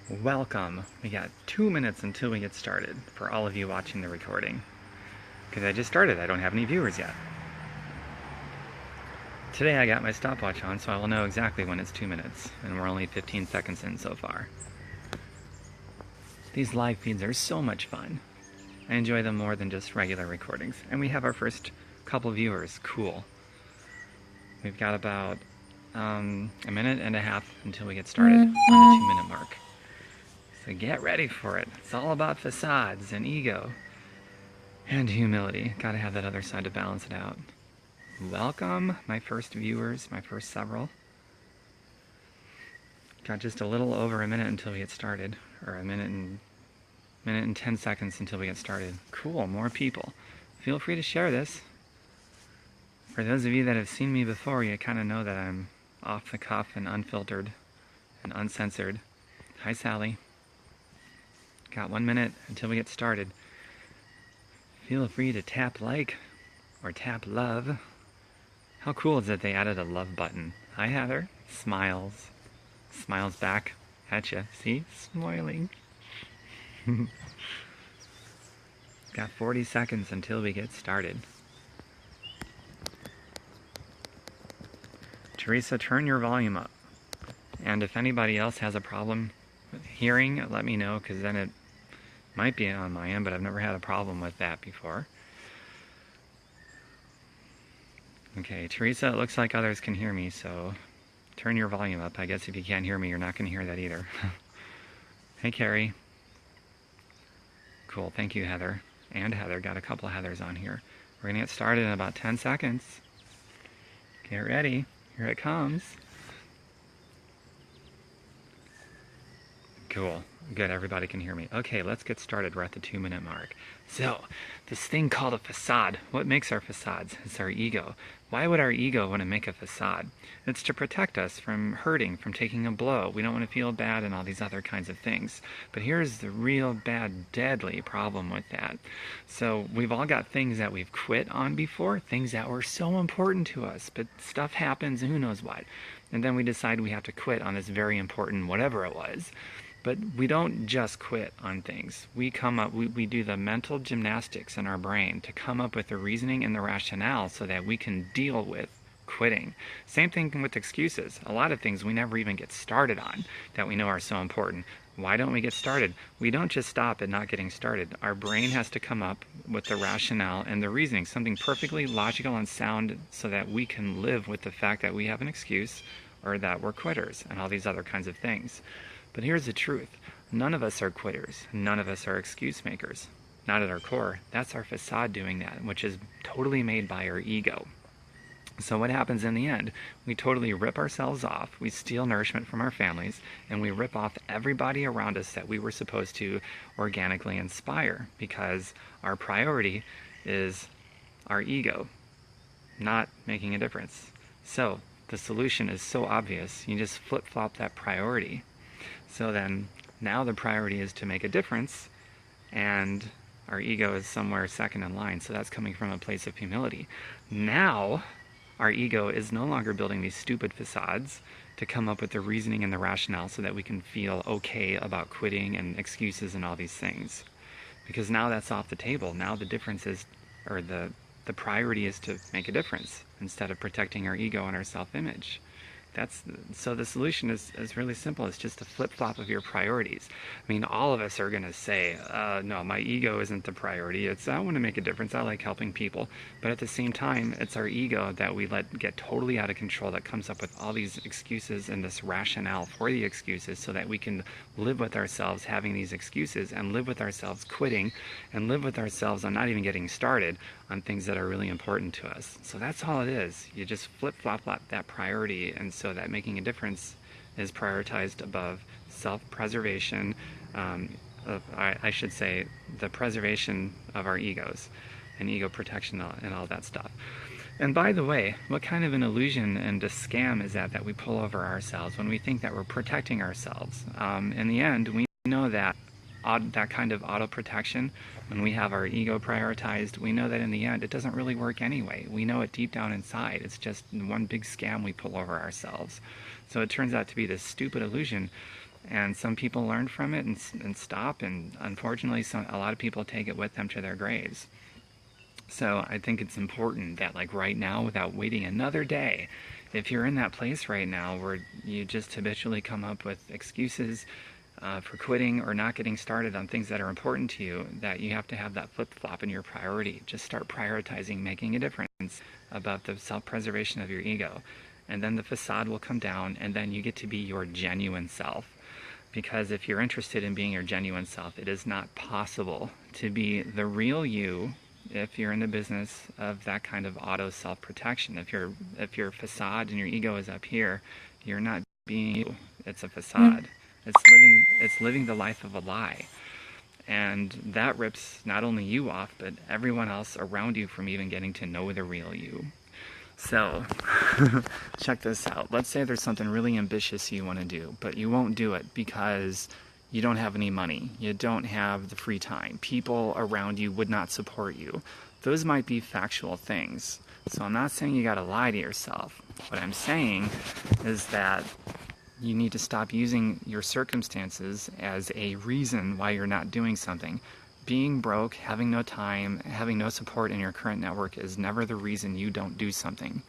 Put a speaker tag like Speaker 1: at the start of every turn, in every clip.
Speaker 1: Welcome. We got 2 minutes until we get started for all of you watching the recording. Because I just started, I don't have any viewers yet. Today I got my stopwatch on, so I will know exactly when it's 2 minutes, and we're only 15 seconds in so far. These live feeds are so much fun. I enjoy them more than just regular recordings. And we have our first couple viewers. Cool. We've got about a minute and a half until we get started on the 2 minute mark. So get ready for it. It's all about facades and ego and humility. Gotta have that other side to balance it out. Welcome, my first viewers, my first several. Got just a little over a minute until we get started, or a minute and 10 seconds until we get started. Cool, more people. Feel free to share this. For those of you that have seen me before, you kind of know that I'm off the cuff and unfiltered and uncensored. Hi, Sally. Got 1 minute until we get started. Feel free to tap like or tap love. How cool is it they added a love button? Hi, Heather. Smiles. Smiles back at you. See? Smiling. Got 40 seconds until we get started. Teresa, turn your volume up. And if anybody else has a problem with hearing, let me know, because then it might be on my end, but I've never had a problem with that before. Okay, Teresa, it looks like others can hear me, so turn your volume up. I guess if you can't hear me, you're not going to hear that either. Hey, Carrie. Cool, thank you, Heather. And Heather, got a couple Heathers on here. We're going to get started in about 10 seconds. Get ready. Here it comes. Cool. Good, everybody can hear me. Okay, let's get started. We're at the 2 minute mark. So, this thing called a facade, what makes our facades? It's our ego. Why would our ego want to make a facade? It's to protect us from hurting, from taking a blow. We don't want to feel bad and all these other kinds of things. But here's the real bad, deadly problem with that. So, we've all got things that we've quit on before, things that were so important to us, but stuff happens and who knows what. And then we decide we have to quit on this very important whatever it was. But we don't just quit on things. We do the mental gymnastics in our brain to come up with the reasoning and the rationale so that we can deal with quitting. Same thing with excuses. A lot of things we never even get started on that we know are so important. Why don't we get started? We don't just stop at not getting started. Our brain has to come up with the rationale and the reasoning, something perfectly logical and sound so that we can live with the fact that we have an excuse or that we're quitters and all these other kinds of things. But here's the truth. None of us are quitters. None of us are excuse makers. Not at our core. That's our facade doing that, which is totally made by our ego. So what happens in the end? We totally rip ourselves off. We steal nourishment from our families, and we rip off everybody around us that we were supposed to organically inspire, because our priority is our ego, not making a difference. So the solution is so obvious. You just flip-flop that priority. So then, now the priority is to make a difference, and our ego is somewhere second in line, so that's coming from a place of humility. Now, our ego is no longer building these stupid facades to come up with the reasoning and the rationale so that we can feel okay about quitting and excuses and all these things. Because now that's off the table. Now the difference is, or the priority is to make a difference instead of protecting our ego and our self-image. So the solution is really simple. It's just a flip-flop of your priorities. I mean, all of us are going to say, no, my ego isn't the priority. I want to make a difference. I like helping people. But at the same time, it's our ego that we let get totally out of control that comes up with all these excuses and this rationale for the excuses so that we can live with ourselves having these excuses and live with ourselves quitting and live with ourselves on not even getting started on things that are really important to us. So that's all it is. You just flip-flop that priority, and so that making a difference is prioritized above self-preservation, I should say the preservation of our egos and ego protection and all that stuff. And by the way, what kind of an illusion and a scam is that we pull over ourselves when we think that we're protecting ourselves? In the end, we know that kind of auto-protection, when we have our ego prioritized, we know that in the end it doesn't really work anyway. We know it deep down inside. It's just one big scam we pull over ourselves. So it turns out to be this stupid illusion And some people learn from it and stop, and unfortunately a lot of people take it with them to their graves. So I think it's important that, like, right now, without waiting another day, if you're in that place right now where you just habitually come up with excuses for quitting or not getting started on things that are important to you, that you have to have that flip-flop in your priority. Just start prioritizing making a difference about the self-preservation of your ego. And then the facade will come down, and then you get to be your genuine self. Because if you're interested in being your genuine self, it is not possible to be the real you if you're in the business of that kind of auto self-protection. If your facade and your ego is up here, you're not being you. It's a facade. It's living the life of a lie. And that rips not only you off, but everyone else around you from even getting to know the real you. So, check this out. Let's say there's something really ambitious you want to do, but you won't do it because you don't have any money. You don't have the free time. People around you would not support you. Those might be factual things. So I'm not saying you got to lie to yourself. What I'm saying is that you need to stop using your circumstances as a reason why you're not doing something. Being broke, having no time, having no support in your current network is never the reason you don't do something.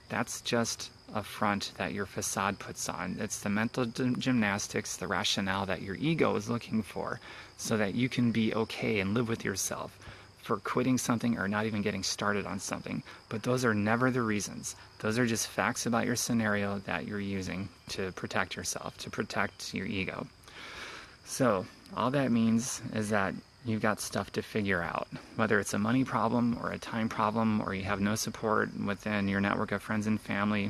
Speaker 1: That's just a front that your facade puts on. It's the mental gymnastics, the rationale that your ego is looking for so that you can be okay and live with yourself for quitting something or not even getting started on something. But those are never the reasons. Those are just facts about your scenario that you're using to protect yourself, to protect your ego. So all that means is that you've got stuff to figure out, whether it's a money problem or a time problem, or you have no support within your network of friends and family.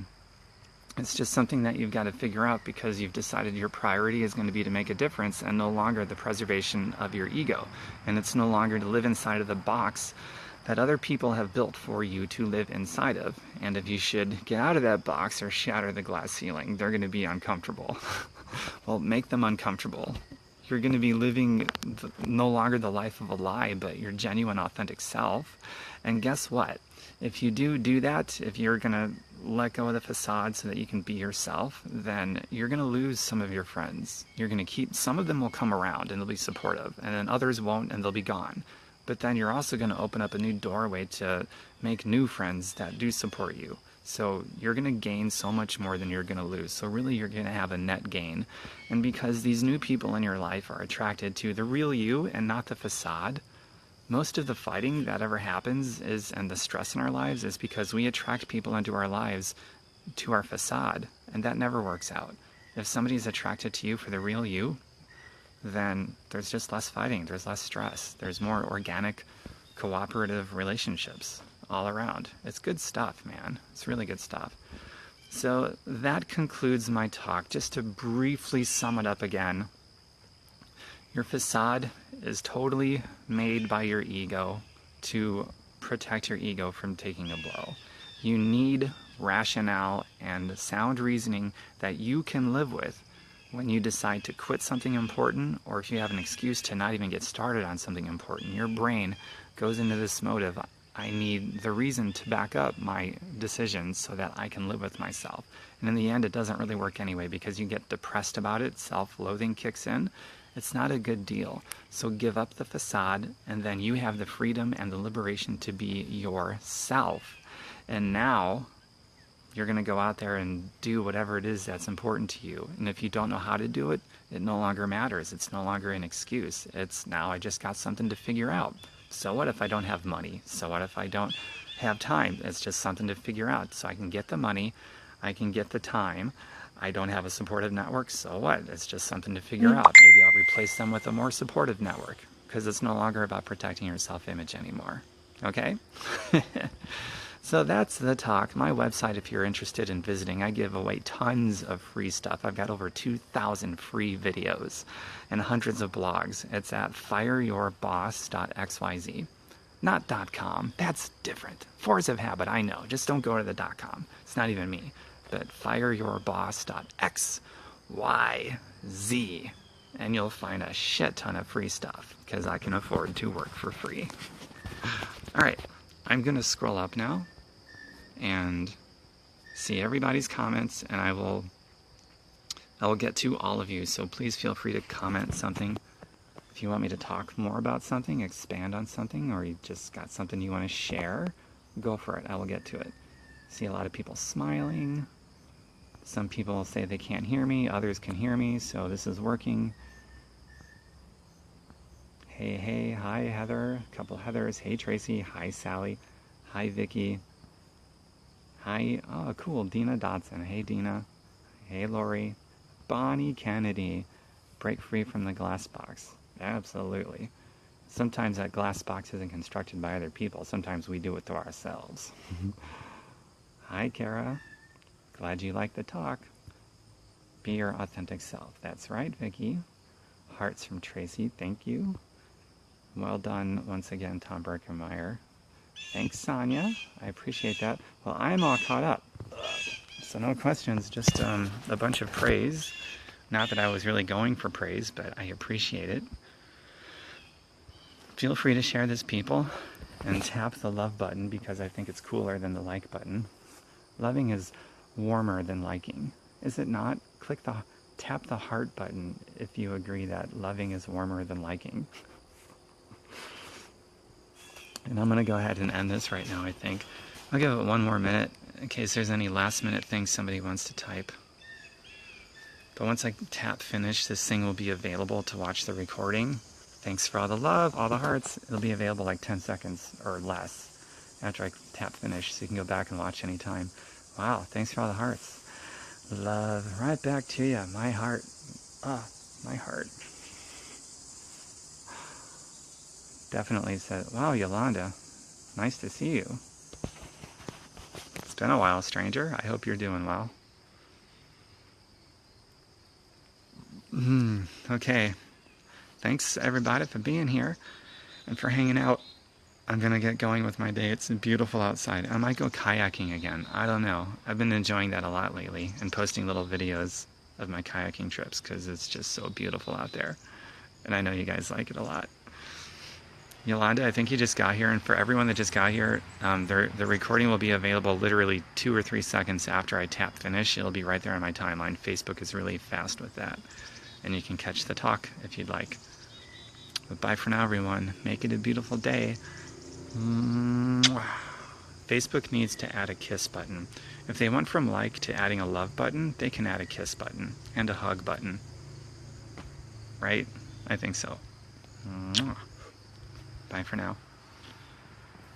Speaker 1: It's just something that you've got to figure out because you've decided your priority is going to be to make a difference and no longer the preservation of your ego. And it's no longer to live inside of the box that other people have built for you to live inside of. And if you should get out of that box or shatter the glass ceiling, they're going to be uncomfortable. Well, make them uncomfortable. You're going to be living no longer the life of a lie, but your genuine, authentic self. And guess what? If you do that, if you're going to let go of the facade so that you can be yourself, then you're going to lose some of your friends. You're going to keep, some of them will come around and they'll be supportive, and then others won't and they'll be gone. But then you're also going to open up a new doorway to make new friends that do support you. So you're going to gain so much more than you're going to lose. So really you're going to have a net gain. And because these new people in your life are attracted to the real you and not the facade, most of the fighting that ever happens and the stress in our lives is because we attract people into our lives to our facade, and that never works out. If somebody's attracted to you for the real you, then there's just less fighting, there's less stress, there's more organic, cooperative relationships all around. It's good stuff, man. It's really good stuff. So that concludes my talk. Just to briefly sum it up again, your facade is totally made by your ego to protect your ego from taking a blow. You need rationale and sound reasoning that you can live with when you decide to quit something important, or if you have an excuse to not even get started on something important. Your brain goes into this mode of, I need the reason to back up my decisions so that I can live with myself. And in the end, it doesn't really work anyway because you get depressed about it, self-loathing kicks in. It's not a good deal. So give up the facade, and then you have the freedom and the liberation to be yourself. And now you're going to go out there and do whatever it is that's important to you. And if you don't know how to do it, it no longer matters. It's no longer an excuse. It's now I just got something to figure out. So what if I don't have money? So what if I don't have time? It's just something to figure out. So I can get the money, I can get the time. I don't have a supportive network, so what? It's just something to figure out. Maybe I'll replace them with a more supportive network, because it's no longer about protecting your self-image anymore. Okay? So that's the talk. My website, if you're interested in visiting, I give away tons of free stuff. I've got over 2,000 free videos and hundreds of blogs. It's at fireyourboss.xyz. Not .com. That's different. Force of habit, I know. Just don't go to the .com. It's not even me. But fireyourboss.xyz. And you'll find a shit ton of free stuff, because I can afford to work for free. All right. I'm going to scroll up now and see everybody's comments, and I will I will get to all of you, so please feel free to comment something. If you want me to talk more about something, expand on something, or you just got something you want to share, go for it. I will get to it. See a lot of people smiling. Some people say they can't hear me, others can hear me, so this is working. Hey, hey, hi Heather, a couple Heathers. Hey Tracy, hi Sally, hi Vicky. Hi, oh cool, Dina Dodson. Hey Dina. Hey Lori. Bonnie Kennedy. Break free from the glass box. Absolutely. Sometimes that glass box isn't constructed by other people. Sometimes we do it to ourselves. Hi Kara. Glad you like the talk. Be your authentic self. That's right, Vicky. Hearts from Tracy. Thank you. Well done once again, Tom Berkemeyer. Thanks, Sonia. I appreciate that. Well, I'm all caught up. So no questions, just a bunch of praise. Not that I was really going for praise, but I appreciate it. Feel free to share this, people, and tap the love button because I think it's cooler than the like button. Loving is warmer than liking, is it not? Tap the heart button if you agree that loving is warmer than liking. And I'm going to go ahead and end this right now, I think. I'll give it one more minute in case there's any last minute things somebody wants to type. But once I tap finish, this thing will be available to watch the recording. Thanks for all the love, all the hearts. It'll be available like 10 seconds or less after I tap finish, so you can go back and watch anytime. Wow, thanks for all the hearts. Love right back to you, my heart. My heart. Definitely said, wow, Yolanda, nice to see you. It's been a while, stranger. I hope you're doing well. Okay. Thanks, everybody, for being here and for hanging out. I'm going to get going with my day. It's beautiful outside. I might go kayaking again. I don't know. I've been enjoying that a lot lately and posting little videos of my kayaking trips because it's just so beautiful out there. And I know you guys like it a lot. Yolanda, I think you just got here, and for everyone that just got here, the recording will be available literally 2 or 3 seconds after I tap finish. It'll be right there on my timeline. Facebook is really fast with that, and you can catch the talk if you'd like. But bye for now, everyone. Make it a beautiful day. Facebook needs to add a kiss button. If they went from like to adding a love button, they can add a kiss button and a hug button. Right? I think so. Bye for now.